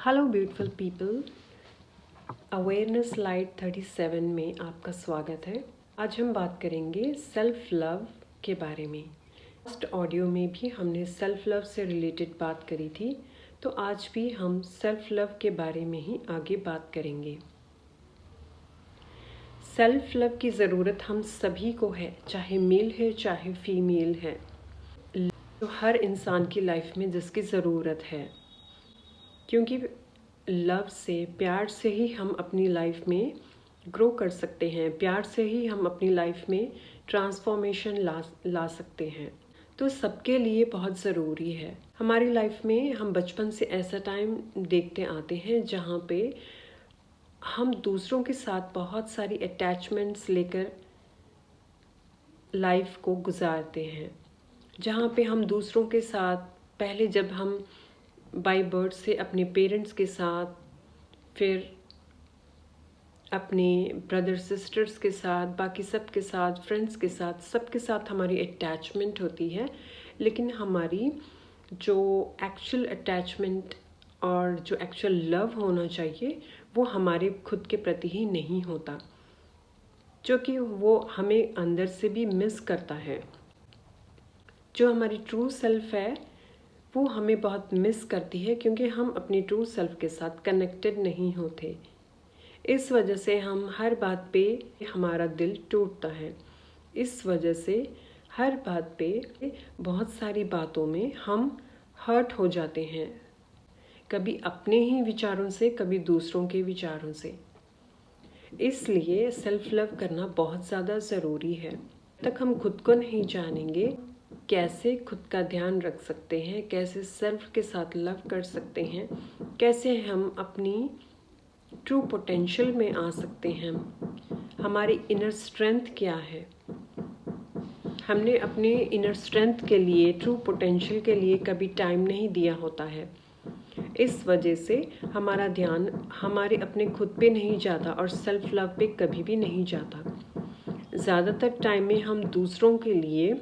Hello beautiful people, awareness light 37 में आपका स्वागत है। आज हम बात करेंगे सेल्फ लव के बारे में। लास्ट ऑडियो में भी हमने सेल्फ लव से रिलेटेड बात करी थी, तो आज भी हम सेल्फ लव के बारे में ही आगे बात करेंगे। सेल्फ लव की ज़रूरत हम सभी को है, चाहे मेल है चाहे फीमेल है, तो हर इंसान की लाइफ में जिसकी ज़रूरत है, क्योंकि लव से, प्यार से ही हम अपनी लाइफ में ग्रो कर सकते हैं। प्यार से ही हम अपनी लाइफ में ट्रांसफॉर्मेशन ला सकते हैं। तो सबके लिए बहुत ज़रूरी है। हमारी लाइफ में हम बचपन से ऐसा टाइम देखते आते हैं जहाँ पे हम दूसरों के साथ बहुत सारी अटैचमेंट्स लेकर लाइफ को गुजारते हैं, जहाँ पे हम दूसरों के साथ पहले जब हम बाय बर्थ से अपने पेरेंट्स के साथ, फिर अपने ब्रदर सिस्टर्स के साथ, बाकी सब के साथ, फ्रेंड्स के साथ, सबके साथ हमारी अटैचमेंट होती है। लेकिन हमारी जो एक्चुअल अटैचमेंट और जो एक्चुअल लव होना चाहिए वो हमारे खुद के प्रति ही नहीं होता, जो कि वो हमें अंदर से भी मिस करता है। जो हमारी ट्रू सेल्फ है वो हमें बहुत मिस करती है, क्योंकि हम अपनी ट्रू सेल्फ के साथ कनेक्टेड नहीं होते। इस वजह से हम हर बात पे हमारा दिल टूटता है। इस वजह से हर बात पे, बहुत सारी बातों में हम हर्ट हो जाते हैं, कभी अपने ही विचारों से, कभी दूसरों के विचारों से। इसलिए सेल्फ लव करना बहुत ज़्यादा ज़रूरी है। तक हम खुद को नहीं जानेंगे, कैसे खुद का ध्यान रख सकते हैं, कैसे सेल्फ के साथ लव कर सकते हैं, कैसे हम अपनी ट्रू पोटेंशियल में आ सकते हैं, हमारी इनर स्ट्रेंथ क्या है। हमने अपने इनर स्ट्रेंथ के लिए, ट्रू पोटेंशियल के लिए कभी टाइम नहीं दिया होता है। इस वजह से हमारा ध्यान हमारे अपने खुद पे नहीं जाता और सेल्फ लव पे कभी भी नहीं जाता। ज़्यादातर टाइम में हम दूसरों के लिए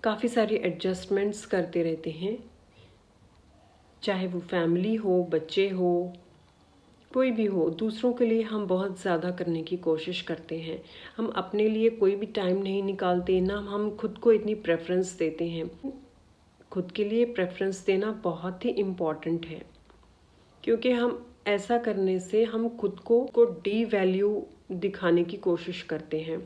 काफ़ी सारी एडजस्टमेंट्स करते रहते हैं, चाहे वो फैमिली हो, बच्चे हो, कोई भी हो। दूसरों के लिए हम बहुत ज़्यादा करने की कोशिश करते हैं। हम अपने लिए कोई भी टाइम नहीं निकालते, ना हम खुद को इतनी प्रेफरेंस देते हैं। खुद के लिए प्रेफरेंस देना बहुत ही इम्पॉर्टेंट है, क्योंकि हम ऐसा करने से हम खुद को डी वैल्यू दिखाने की कोशिश करते हैं।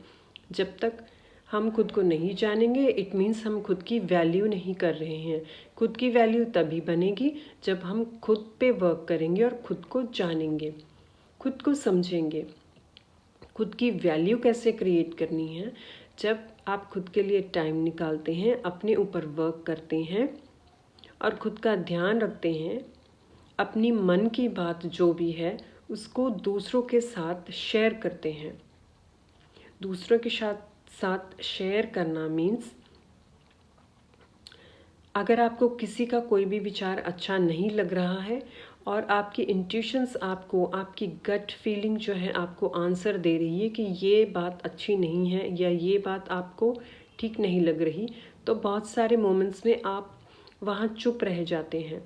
जब तक हम खुद को नहीं जानेंगे, इट मीन्स हम खुद की वैल्यू नहीं कर रहे हैं। खुद की वैल्यू तभी बनेगी जब हम खुद पे वर्क करेंगे और खुद को जानेंगे, खुद को समझेंगे। खुद की वैल्यू कैसे क्रिएट करनी है, जब आप खुद के लिए टाइम निकालते हैं, अपने ऊपर वर्क करते हैं और खुद का ध्यान रखते हैं, अपनी मन की बात जो भी है उसको दूसरों के साथ शेयर करते हैं। दूसरों के साथ शेयर करना मीन्स, अगर आपको किसी का कोई भी विचार अच्छा नहीं लग रहा है और आपकी इंट्यूशंस आपको, आपकी गट फीलिंग जो है आपको आंसर दे रही है कि ये बात अच्छी नहीं है या ये बात आपको ठीक नहीं लग रही, तो बहुत सारे मोमेंट्स में आप वहाँ चुप रह जाते हैं।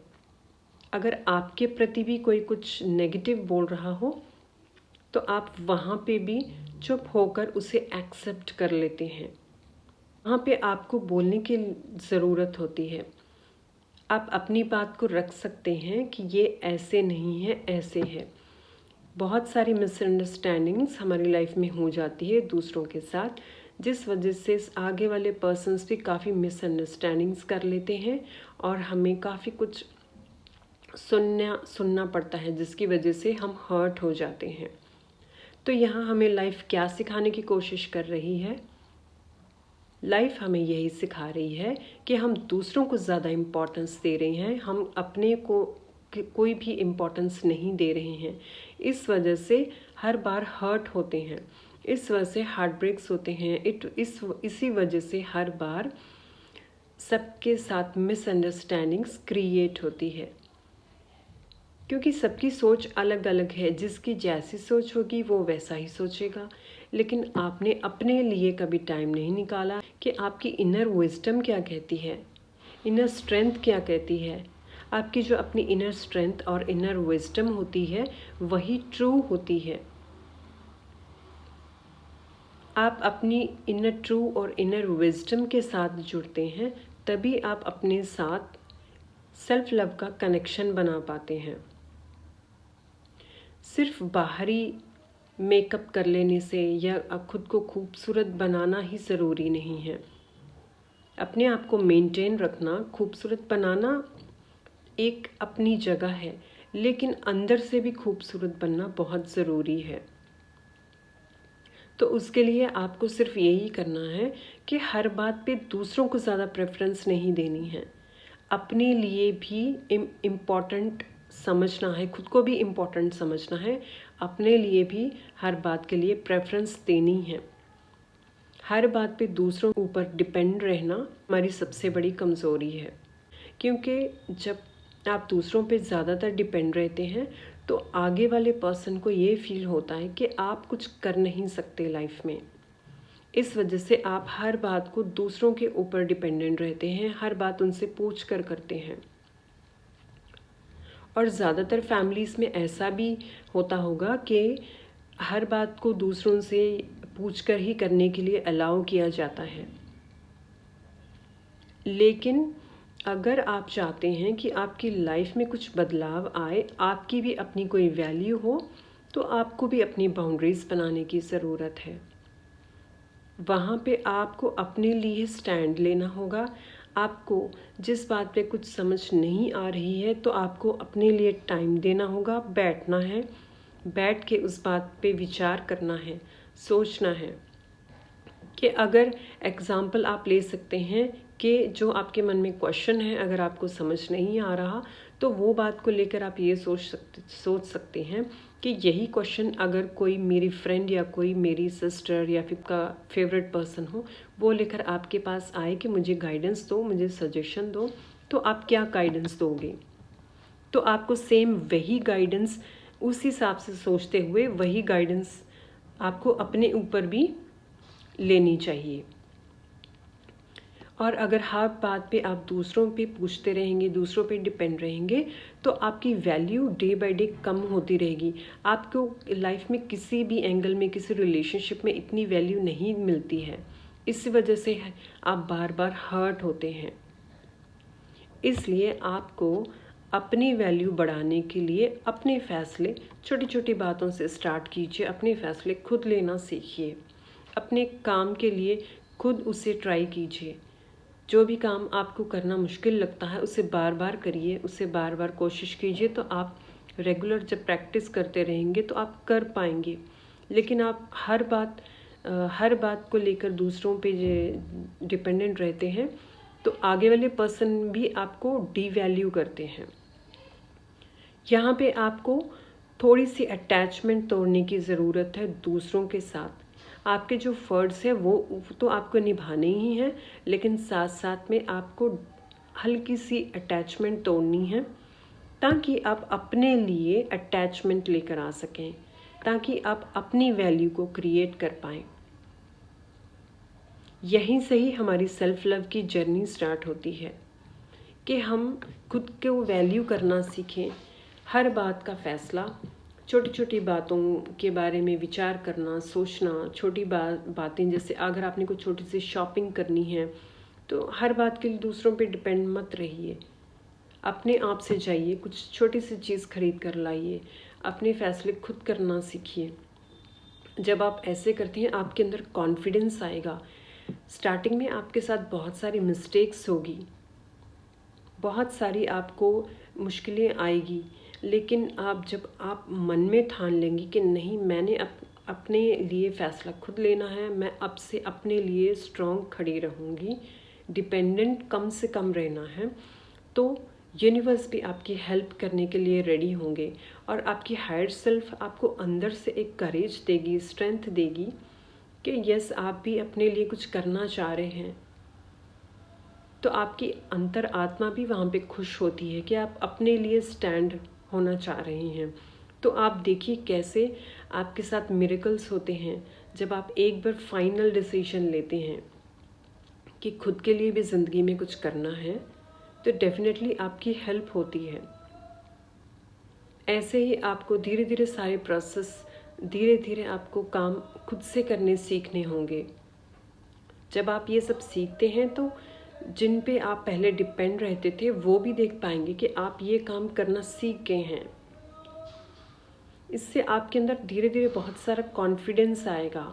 अगर आपके प्रति भी कोई कुछ नेगेटिव बोल रहा हो तो आप वहाँ पे भी चुप होकर उसे एक्सेप्ट कर लेते हैं। वहाँ पे आपको बोलने की ज़रूरत होती है। आप अपनी बात को रख सकते हैं कि ये ऐसे नहीं है, ऐसे है। बहुत सारी मिसअंडरस्टैंडिंग्स हमारी लाइफ में हो जाती है दूसरों के साथ, जिस वजह से आगे वाले पर्सन्स भी काफ़ी मिसअंडरस्टैंडिंग्स कर लेते हैं और हमें काफ़ी कुछ सुनना पड़ता है, जिसकी वजह से हम हर्ट हो जाते हैं। तो यहाँ हमें लाइफ क्या सिखाने की कोशिश कर रही है? लाइफ हमें यही सिखा रही है कि हम दूसरों को ज़्यादा इम्पोर्टेंस दे रहे हैं, हम अपने को कोई भी इम्पोर्टेंस नहीं दे रहे हैं। इस वजह से हर बार हर्ट होते हैं, इस वजह से हार्ट ब्रेक्स होते हैं। इसी वजह से हर बार सबके साथ मिसअंडरस्टैंडिंग्स क्रिएट होती है, क्योंकि सबकी सोच अलग अलग है। जिसकी जैसी सोच होगी वो वैसा ही सोचेगा। लेकिन आपने अपने लिए कभी टाइम नहीं निकाला कि आपकी इनर विजडम क्या कहती है, इनर स्ट्रेंथ क्या कहती है। आपकी जो अपनी इनर स्ट्रेंथ और इनर विजडम होती है वही ट्रू होती है। आप अपनी इनर ट्रू और इनर विजडम के साथ जुड़ते हैं, तभी आप अपने साथ सेल्फ लव का कनेक्शन बना पाते हैं। सिर्फ बाहरी मेकअप कर लेने से या खुद को खूबसूरत बनाना ही ज़रूरी नहीं है। अपने आप को मेंटेन रखना, खूबसूरत बनाना एक अपनी जगह है, लेकिन अंदर से भी खूबसूरत बनना बहुत ज़रूरी है। तो उसके लिए आपको सिर्फ यही करना है कि हर बात पे दूसरों को ज़्यादा प्रेफरेंस नहीं देनी है। अपने लिए भी इम्पॉर्टेंट समझना है, खुद को भी इम्पॉर्टेंट समझना है, अपने लिए भी हर बात के लिए प्रेफरेंस देनी है। हर बात पे दूसरों के ऊपर डिपेंड रहना हमारी सबसे बड़ी कमज़ोरी है, क्योंकि जब आप दूसरों पे ज़्यादातर डिपेंड रहते हैं तो आगे वाले पर्सन को ये फील होता है कि आप कुछ कर नहीं सकते लाइफ में। इस वजह से आप हर बात को दूसरों के ऊपर डिपेंडेंट रहते हैं, हर बात उनसे पूछ कर करते हैं। और ज़्यादातर फैमिलीज़ में ऐसा भी होता होगा कि हर बात को दूसरों से पूछ कर ही करने के लिए अलाउ किया जाता है। लेकिन अगर आप चाहते हैं कि आपकी लाइफ में कुछ बदलाव आए, आपकी भी अपनी कोई वैल्यू हो, तो आपको भी अपनी बाउंड्रीज़ बनाने की ज़रूरत है। वहाँ पे आपको अपने लिए स्टैंड लेना होगा। आपको जिस बात पे कुछ समझ नहीं आ रही है तो आपको अपने लिए टाइम देना होगा, बैठना है, बैठ के उस बात पे विचार करना है, सोचना है। कि अगर एग्ज़ाम्पल आप ले सकते हैं कि जो आपके मन में क्वेश्चन है, अगर आपको समझ नहीं आ रहा तो वो बात को लेकर आप ये सोच सकते हैं कि यही क्वेश्चन अगर कोई मेरी फ्रेंड या कोई मेरी सिस्टर या फिर का फेवरेट पर्सन हो, वो लेकर आपके पास आए कि मुझे गाइडेंस दो, मुझे सजेशन दो, तो आप क्या गाइडेंस दोगे? तो आपको सेम वही गाइडेंस, उस हिसाब से सोचते हुए वही गाइडेंस आपको अपने ऊपर भी लेनी चाहिए। और अगर हर बात पे आप दूसरों पे पूछते रहेंगे, दूसरों पे डिपेंड रहेंगे, तो आपकी वैल्यू डे बाय डे कम होती रहेगी। आपको लाइफ में किसी भी एंगल में, किसी रिलेशनशिप में इतनी वैल्यू नहीं मिलती है। इस वजह से आप बार बार हर्ट होते हैं। इसलिए आपको अपनी वैल्यू बढ़ाने के लिए अपने फैसले छोटी छोटी बातों से स्टार्ट कीजिए। अपने फैसले खुद लेना सीखिए। अपने काम के लिए खुद उसे ट्राई कीजिए। जो भी काम आपको करना मुश्किल लगता है उसे बार बार करिए, उसे बार बार कोशिश कीजिए। तो आप रेगुलर जब प्रैक्टिस करते रहेंगे तो आप कर पाएंगे। लेकिन आप हर बात को लेकर दूसरों पे डिपेंडेंट रहते हैं तो आगे वाले पर्सन भी आपको डीवैल्यू करते हैं। यहाँ पे आपको थोड़ी सी अटैचमेंट तोड़ने की ज़रूरत है दूसरों के साथ। आपके जो फ़र्ज़ है वो तो आपको निभाने ही हैं, लेकिन साथ साथ में आपको हल्की सी अटैचमेंट तोड़नी है ताकि आप अपने लिए अटैचमेंट लेकर आ सकें, ताकि आप अपनी वैल्यू को क्रिएट कर पाएँ। यहीं से ही हमारी सेल्फ लव की जर्नी स्टार्ट होती है कि हम खुद को वैल्यू करना सीखें। हर बात का फ़ैसला, छोटी छोटी बातों के बारे में विचार करना, सोचना, छोटी बातें, जैसे अगर आपने कुछ छोटी सी शॉपिंग करनी है तो हर बात के लिए दूसरों पे डिपेंड मत रहिए। अपने आप से जाइए, कुछ छोटी सी चीज़ खरीद कर लाइए, अपने फ़ैसले खुद करना सीखिए। जब आप ऐसे करते हैं आपके अंदर कॉन्फिडेंस आएगा। स्टार्टिंग में आपके साथ बहुत सारी मिस्टेक्स होगी, बहुत सारी आपको मुश्किलें आएगी, लेकिन जब आप मन में ठान लेंगी कि नहीं, मैंने अपने लिए फ़ैसला खुद लेना है, मैं अब से अपने लिए स्ट्रॉन्ग खड़ी रहूँगी, डिपेंडेंट कम से कम रहना है, तो यूनिवर्स भी आपकी हेल्प करने के लिए रेडी होंगे। और आपकी हायर सेल्फ आपको अंदर से एक करेज देगी, स्ट्रेंथ देगी कि यस, आप भी अपने लिए कुछ करना चाह रहे हैं। तो आपकी अंतर आत्मा भी वहाँ पे खुश होती है कि आप अपने लिए स्टैंड होना चाह रहे हैं। तो आप देखिए कैसे आपके साथ मिरेकल्स होते हैं जब आप एक बार फाइनल डिसीजन लेते हैं कि खुद के लिए भी ज़िंदगी में कुछ करना है, तो डेफिनेटली आपकी हेल्प होती है। ऐसे ही आपको धीरे धीरे सारे प्रोसेस, धीरे धीरे आपको काम खुद से करने सीखने होंगे। जब आप ये सब सीखते हैं तो जिन पे आप पहले डिपेंड रहते थे वो भी देख पाएंगे कि आप ये काम करना सीख गए हैं। इससे आपके अंदर धीरे धीरे बहुत सारा कॉन्फिडेंस आएगा,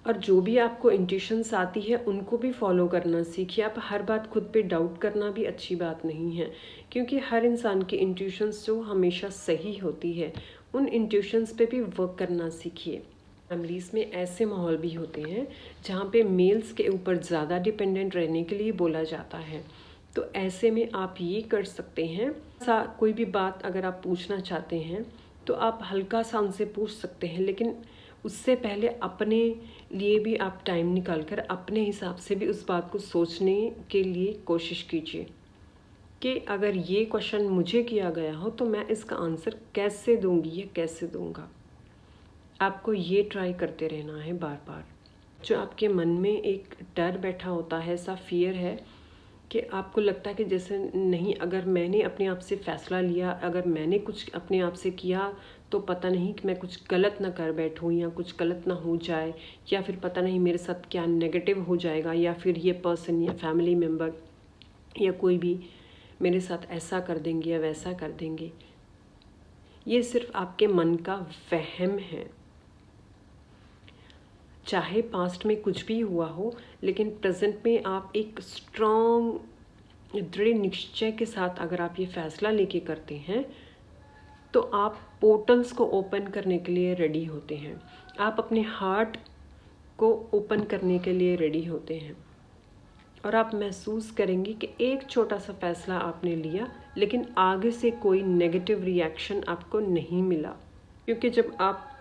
और जो भी आपको इंट्यूशंस आती है उनको भी फॉलो करना सीखिए। आप हर बात खुद पे डाउट करना भी अच्छी बात नहीं है, क्योंकि हर इंसान की इंट्यूशंस जो हमेशा सही होती है, उन इंट्यूशंस पे भी वर्क करना सीखिए। फैमिलीज़ में ऐसे माहौल भी होते हैं जहाँ पे मेल्स के ऊपर ज़्यादा डिपेंडेंट रहने के लिए बोला जाता है। तो ऐसे में आप ये कर सकते हैं, कोई भी बात अगर आप पूछना चाहते हैं तो आप हल्का सा उनसे पूछ सकते हैं, लेकिन उससे पहले अपने लिए भी आप टाइम निकाल कर अपने हिसाब से भी उस बात को सोचने के लिए कोशिश कीजिए कि अगर ये क्वेश्चन मुझे किया गया हो तो मैं इसका आंसर कैसे दूंगी या कैसे दूंगा। आपको ये ट्राई करते रहना है बार बार। जो आपके मन में एक डर बैठा होता है, ऐसा फियर है कि आपको लगता है कि जैसे नहीं, अगर मैंने अपने आप से फ़ैसला लिया, अगर मैंने कुछ अपने आप से किया तो पता नहीं कि मैं कुछ गलत ना कर बैठूं या कुछ गलत ना हो जाए, या फिर पता नहीं मेरे साथ क्या नेगेटिव हो जाएगा, या फिर ये पर्सन या फैमिली मेम्बर या कोई भी मेरे साथ ऐसा कर देंगे या वैसा कर देंगे। ये सिर्फ आपके मन का वहम है। चाहे पास्ट में कुछ भी हुआ हो, लेकिन प्रेजेंट में आप एक स्ट्रॉन्ग दृढ़ निश्चय के साथ अगर आप ये फैसला लेके करते हैं तो आप पोर्टल्स को ओपन करने के लिए रेडी होते हैं। आप अपने हार्ट को ओपन करने के लिए रेडी होते हैं, और आप महसूस करेंगे कि एक छोटा सा फैसला आपने लिया लेकिन आगे से कोई नेगेटिव रिएक्शन आपको नहीं मिला। क्योंकि जब आप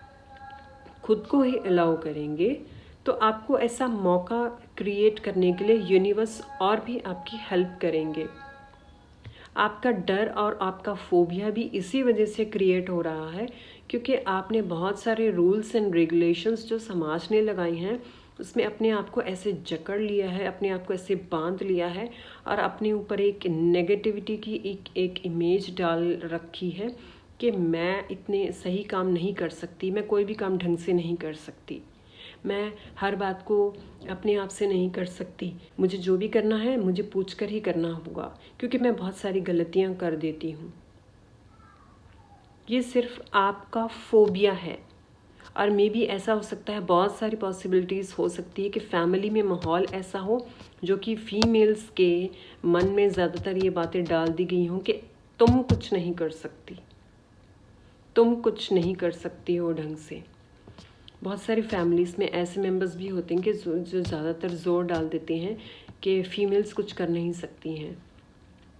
खुद को ही अलाउ करेंगे तो आपको ऐसा मौका क्रिएट करने के लिए यूनिवर्स और भी आपकी हेल्प करेंगे। आपका डर और आपका फोबिया भी इसी वजह से क्रिएट हो रहा है, क्योंकि आपने बहुत सारे रूल्स एंड रेगुलेशंस जो समाज ने लगाए हैं उसमें अपने आप को ऐसे जकड़ लिया है, अपने आप को ऐसे बांध लिया है, और अपने ऊपर एक नेगेटिविटी की एक इमेज डाल रखी है कि मैं इतने सही काम नहीं कर सकती, मैं कोई भी काम ढंग से नहीं कर सकती, मैं हर बात को अपने आप से नहीं कर सकती, मुझे जो भी करना है मुझे पूछ कर ही करना होगा, क्योंकि मैं बहुत सारी गलतियां कर देती हूँ। ये सिर्फ आपका फोबिया है। और मे बी ऐसा हो सकता है, बहुत सारी पॉसिबिलिटीज़ हो सकती है कि फैमिली में माहौल ऐसा हो जो कि फीमेल्स के मन में ज़्यादातर ये बातें डाल दी गई हों कि तुम कुछ नहीं कर सकती, तुम कुछ नहीं कर सकती हो ढंग से। बहुत सारी फैमिलीज़ में ऐसे मेंबर्स भी होते हैं कि जो ज़्यादातर ज़ोर डाल देते हैं कि फ़ीमेल्स कुछ कर नहीं सकती हैं।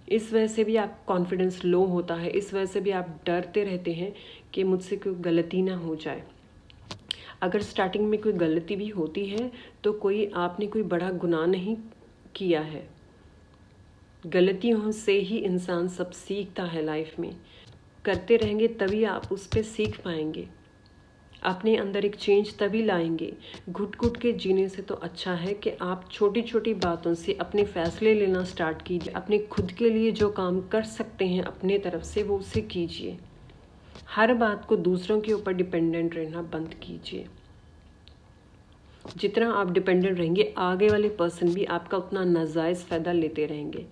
इस वजह से भी आप कॉन्फिडेंस लो होता है, इस वजह से भी आप डरते रहते हैं कि मुझसे कोई गलती ना हो जाए। अगर स्टार्टिंग में कोई गलती भी होती है तो आपने कोई बड़ा गुनाह नहीं किया है। गलतियों से ही इंसान सब सीखता है लाइफ में। करते रहेंगे तभी आप उस पर सीख पाएंगे, अपने अंदर एक चेंज तभी लाएंगे। घुट घुट के जीने से तो अच्छा है कि आप छोटी छोटी बातों से अपने फैसले लेना स्टार्ट कीजिए। अपने खुद के लिए जो काम कर सकते हैं अपने तरफ से वो उसे कीजिए। हर बात को दूसरों के ऊपर डिपेंडेंट रहना बंद कीजिए। जितना आप डिपेंडेंट रहेंगे आगे वाले पर्सन भी आपका उतना नाजायज़ फ़ायदा लेते रहेंगे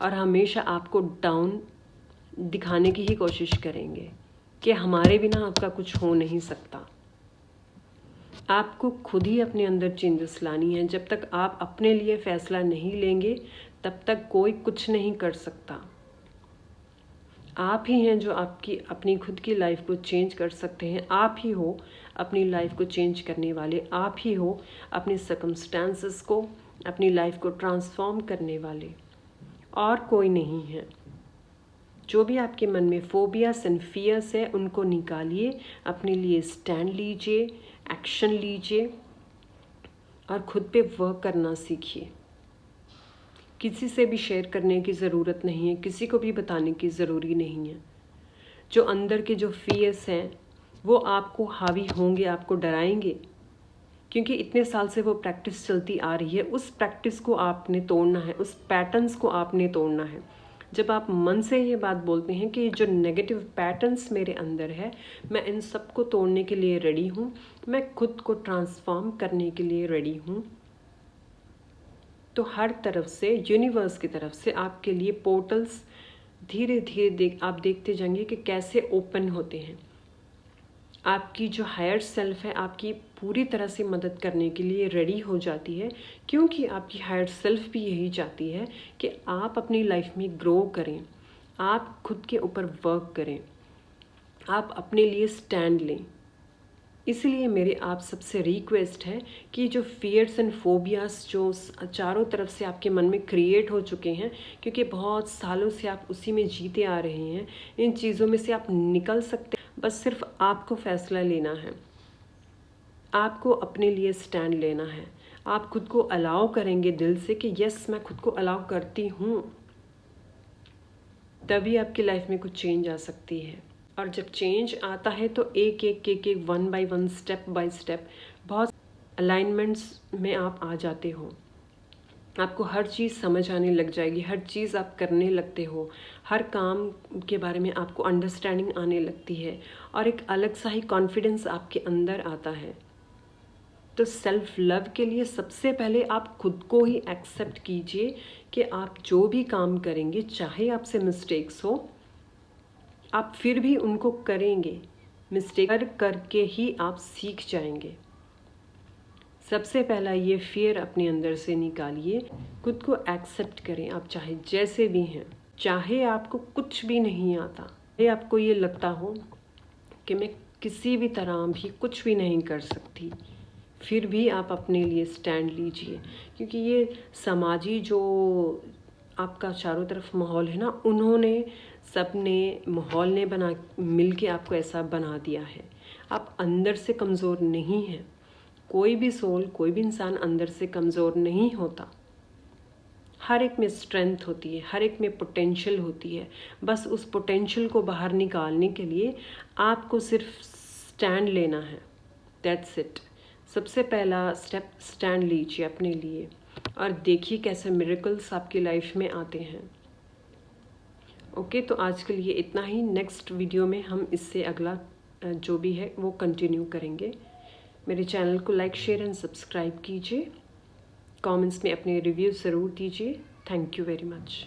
और हमेशा आपको डाउन दिखाने की ही कोशिश करेंगे कि हमारे बिना आपका कुछ हो नहीं सकता। आपको खुद ही अपने अंदर चेंजेस लानी है। जब तक आप अपने लिए फ़ैसला नहीं लेंगे तब तक कोई कुछ नहीं कर सकता। आप ही हैं जो अपनी खुद की लाइफ को चेंज कर सकते हैं। आप ही हो अपनी लाइफ को चेंज करने वाले, आप ही हो अपने सर्कमस्टांसेस को, अपनी लाइफ को ट्रांसफॉर्म करने वाले, और कोई नहीं है। जो भी आपके मन में फोबियास एंड फियर्स है उनको निकालिए, अपने लिए स्टैंड लीजिए, एक्शन लीजिए और खुद पे वर्क करना सीखिए। किसी से भी शेयर करने की ज़रूरत नहीं है, किसी को भी बताने की ज़रूरी नहीं है। जो अंदर के जो फियर्स हैं वो आपको हावी होंगे, आपको डराएंगे, क्योंकि इतने साल से वो प्रैक्टिस चलती आ रही है। उस प्रैक्टिस को आपने तोड़ना है, उस पैटर्न्स को आपने तोड़ना है। जब आप मन से ये बात बोलते हैं कि जो नेगेटिव पैटर्न्स मेरे अंदर है, मैं इन सब को तोड़ने के लिए रेडी हूँ, मैं खुद को ट्रांसफॉर्म करने के लिए रेडी हूँ, तो हर तरफ से, यूनिवर्स की तरफ से आपके लिए पोर्टल्स धीरे धीरे आप देखते जाएंगे कि कैसे ओपन होते हैं। आपकी जो हायर सेल्फ है आपकी पूरी तरह से मदद करने के लिए रेडी हो जाती है, क्योंकि आपकी हायर सेल्फ भी यही चाहती है कि आप अपनी लाइफ में ग्रो करें, आप खुद के ऊपर वर्क करें, आप अपने लिए स्टैंड लें। इसलिए मेरे आप सबसे रिक्वेस्ट है कि जो फियर्स एंड फोबियास जो चारों तरफ से आपके मन में क्रिएट हो चुके हैं, क्योंकि बहुत सालों से आप उसी में जीते आ रहे हैं, इन चीज़ों में से आप निकल सकते हैं। बस सिर्फ आपको फैसला लेना है, आपको अपने लिए स्टैंड लेना है। आप खुद को अलाउ करेंगे दिल से कि यस मैं खुद को अलाउ करती हूँ, तभी आपकी लाइफ में कुछ चेंज आ सकती है। और जब चेंज आता है तो एक एक one by one, step by step, बहुत अलाइनमेंट्स में आप आ जाते हो। आपको हर चीज़ समझ आने लग जाएगी, हर चीज़ आप करने लगते हो, हर काम के बारे में आपको अंडरस्टैंडिंग आने लगती है और एक अलग सा ही कॉन्फिडेंस आपके अंदर आता है। तो सेल्फ लव के लिए सबसे पहले आप खुद को ही एक्सेप्ट कीजिए कि आप जो भी काम करेंगे, चाहे आपसे मिस्टेक्स हो, आप फिर भी उनको करेंगे। मिस्टेक करके ही आप सीख जाएंगे। सबसे पहला ये फियर अपने अंदर से निकालिए, खुद को एक्सेप्ट करें। आप चाहे जैसे भी हैं, चाहे आपको कुछ भी नहीं आता, चाहे आपको ये लगता हो कि मैं किसी भी तरह भी कुछ भी नहीं कर सकती, फिर भी आप अपने लिए स्टैंड लीजिए। क्योंकि ये समाजी जो आपका चारों तरफ माहौल है ना, उन्होंने सबने माहौल ने बना मिल के आपको ऐसा बना दिया है। आप अंदर से कमज़ोर नहीं हैं। कोई भी सोल, कोई भी इंसान अंदर से कमज़ोर नहीं होता। हर एक में स्ट्रेंथ होती है, हर एक में पोटेंशियल होती है। बस उस पोटेंशियल को बाहर निकालने के लिए आपको सिर्फ स्टैंड लेना है। That's it. सबसे पहला स्टेप स्टैंड लीजिए अपने लिए और देखिए कैसे मिरेकल्स आपकी लाइफ में आते हैं। ओके, तो आज के लिए इतना ही। नेक्स्ट वीडियो में हम इससे अगला जो भी है वो कंटिन्यू करेंगे। मेरे चैनल को लाइक, शेयर एंड सब्सक्राइब कीजिए। कमेंट्स में अपने रिव्यू ज़रूर दीजिए। Thank you very much.